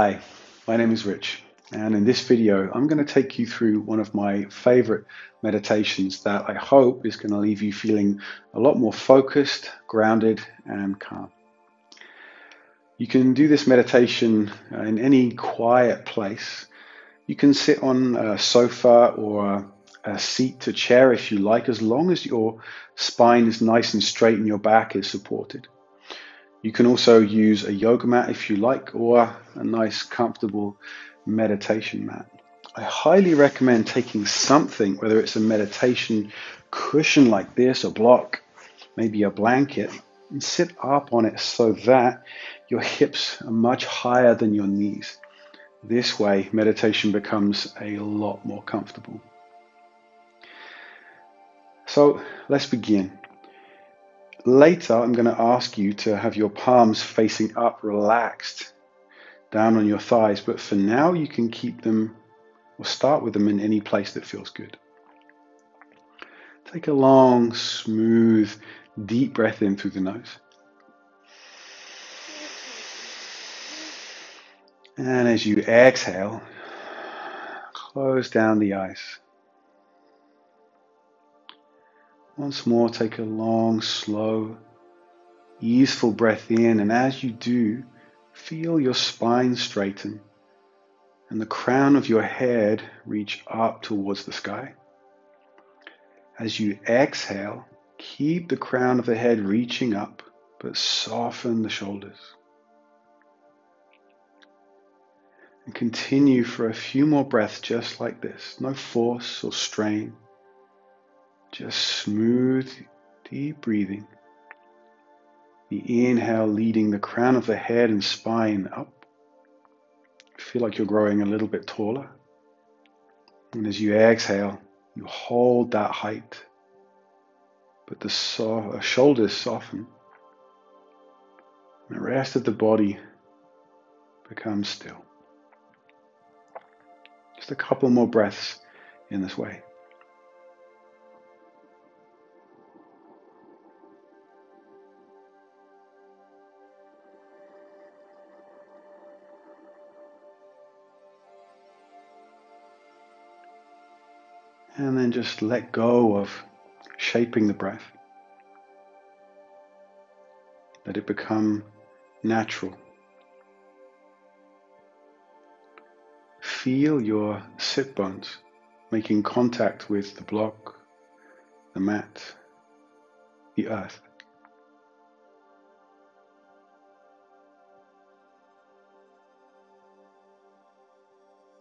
Hi, my name is Rich, and in this video, I'm going to take you through one of my favorite meditations that I hope is going to leave you feeling a lot more focused, grounded, and calm. You can do this meditation in any quiet place. You can sit on a sofa or a seat to chair if you like, as long as your spine is nice and straight and your back is supported. You can also use a yoga mat if you like, or a nice comfortable meditation mat. I highly recommend taking something, whether it's a meditation cushion like this, a block, maybe a blanket, and sit up on it so that your hips are much higher than your knees. This way, meditation becomes a lot more comfortable. So let's begin. Later, I'm going to ask you to have your palms facing up, relaxed, down on your thighs. But for now, you can keep them or start with them in any place that feels good. Take a long, smooth, deep breath in through the nose. And as you exhale, close down the eyes. Once more, take a long, slow, easeful breath in, and as you do, feel your spine straighten and the crown of your head reach up towards the sky. As you exhale, keep the crown of the head reaching up, but soften the shoulders. And continue for a few more breaths just like this. No force or strain. Just smooth, deep breathing. The inhale leading the crown of the head and spine up. Feel like you're growing a little bit taller. And as you exhale, you hold that height, but the shoulders soften. And the rest of the body becomes still. Just a couple more breaths in this way. And then just let go of shaping the breath. Let it become natural. Feel your sit bones making contact with the block, the mat, the earth.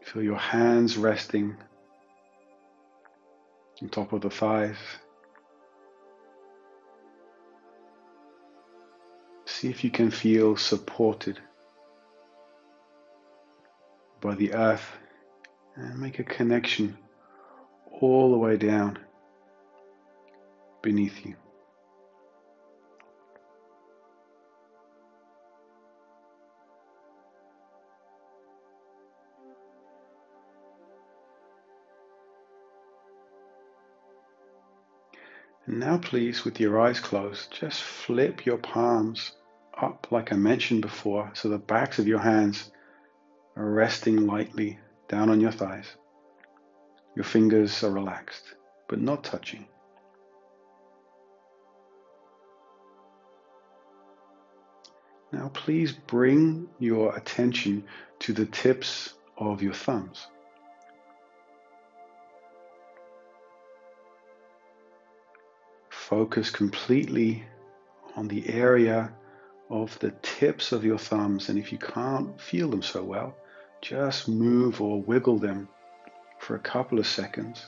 Feel your hands resting on top of the thighs. See if you can feel supported by the earth and make a connection all the way down beneath you. And now please, with your eyes closed, just flip your palms up like I mentioned before, so the backs of your hands are resting lightly down on your thighs. Your fingers are relaxed, but not touching. Now please bring your attention to the tips of your thumbs. Focus completely on the area of the tips of your thumbs, and if you can't feel them so well, just move or wiggle them for a couple of seconds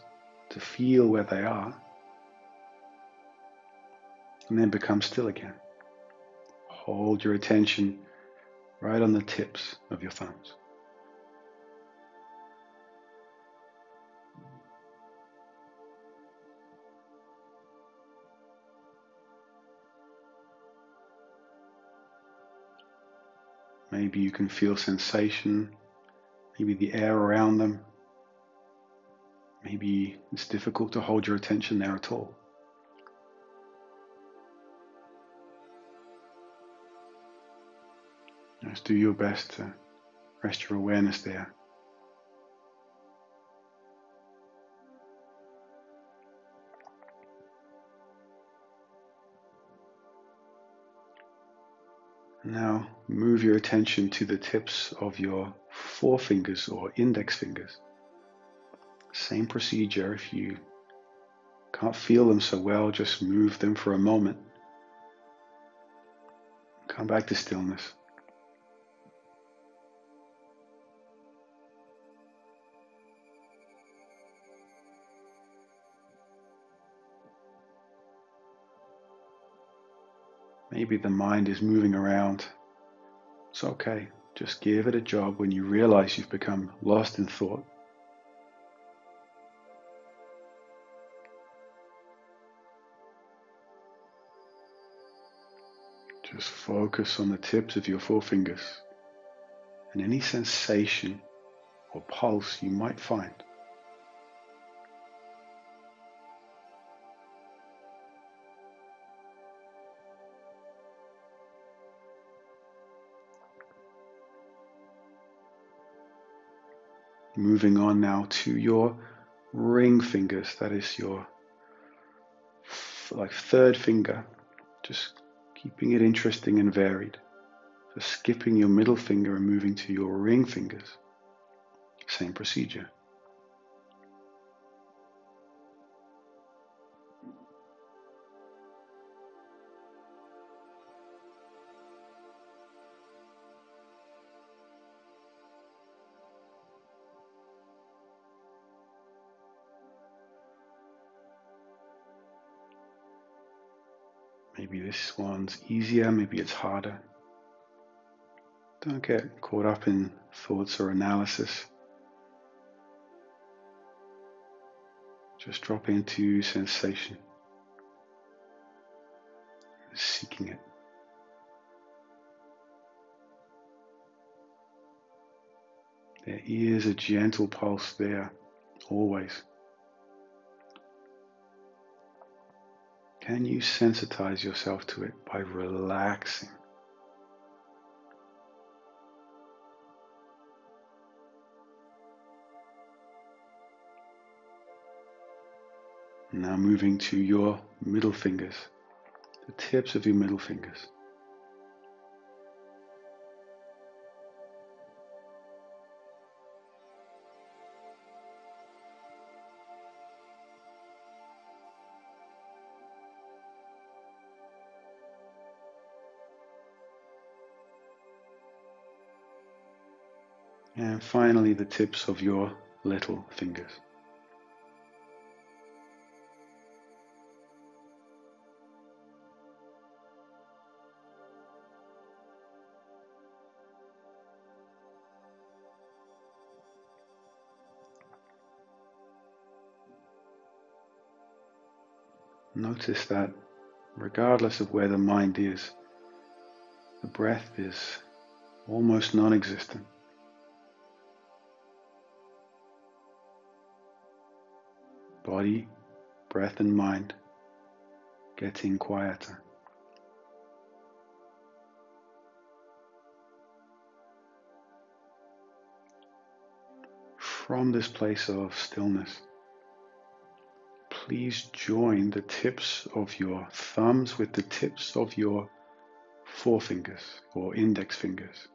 to feel where they are, and then become still again. Hold your attention right on the tips of your thumbs. Maybe you can feel sensation, maybe the air around them. Maybe it's difficult to hold your attention there at all. Just do your best to Rest your awareness there. Now move your attention to the tips of your forefingers or index fingers. Same procedure. If you can't feel them so well, just move them for a moment. Come back to stillness. Maybe the mind is moving around. It's okay. Just give it a job when you realize you've become lost in thought. Just focus on the tips of your forefingers and any sensation or pulse you might find. Moving on now to your ring fingers. That is your third finger. Just keeping it interesting and varied. So skipping your middle finger and moving to your ring fingers. Same procedure. Maybe this one's easier, maybe it's harder. Don't get caught up in thoughts or analysis. Just drop into sensation, seeking it. There is a gentle pulse there, always. Can you sensitize yourself to it by relaxing? Now moving to your middle fingers, the tips of your middle fingers. And finally, the tips of your little fingers. Notice that regardless of where the mind is, the breath is almost non-existent. Body, breath and mind getting quieter. From this place of stillness, please join the tips of your thumbs with the tips of your forefingers or index fingers.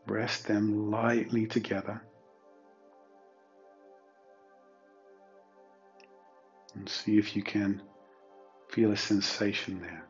Rest them lightly together and see if you can feel a sensation there.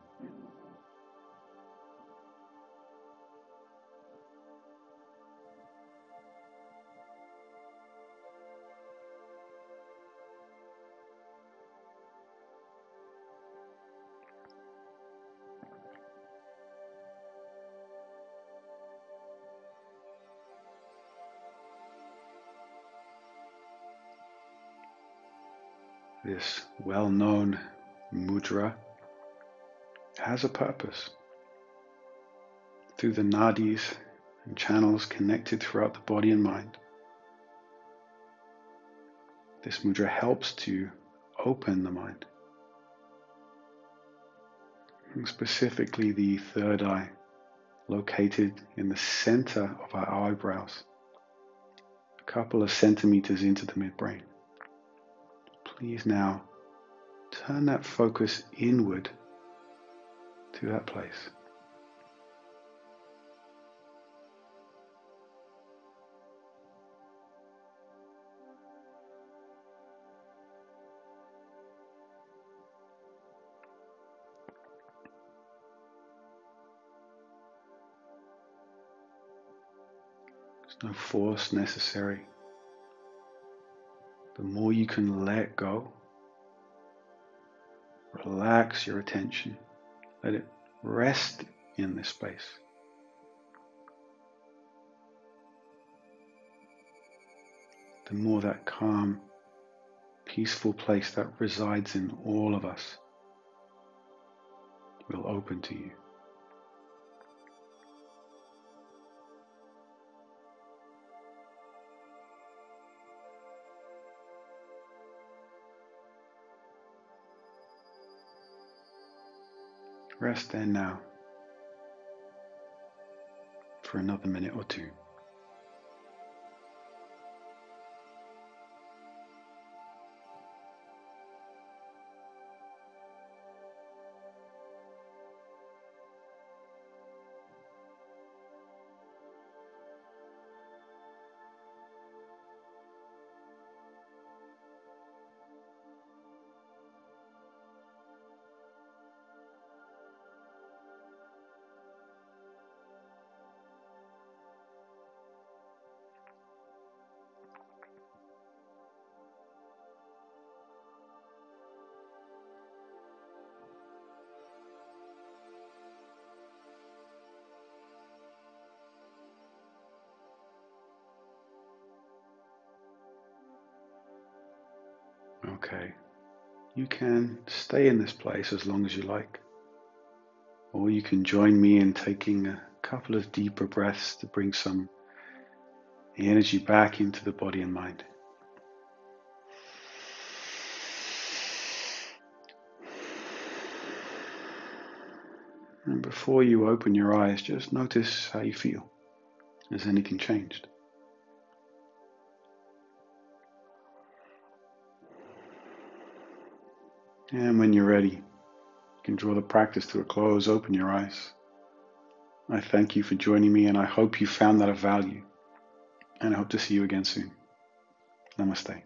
This well-known mudra has a purpose. Through the nadis and channels connected throughout the body and mind, this mudra helps to open the mind, and specifically the third eye, located in the center of our eyebrows, a couple of centimeters into the midbrain. Please now turn that focus inward to that place. There's no force necessary. The more you can let go, relax your attention, let it rest in this space. The more that calm, peaceful place that resides in all of us will open to you. Rest there now for another minute or two. Okay, you can stay in this place as long as you like, or you can join me in taking a couple of deeper breaths to bring some energy back into the body and mind. And before you open your eyes, just notice how you feel. Has anything changed? And when you're ready, you can draw the practice to a close, open your eyes. I thank you for joining me, and I hope you found that of value. And I hope to see you again soon. Namaste.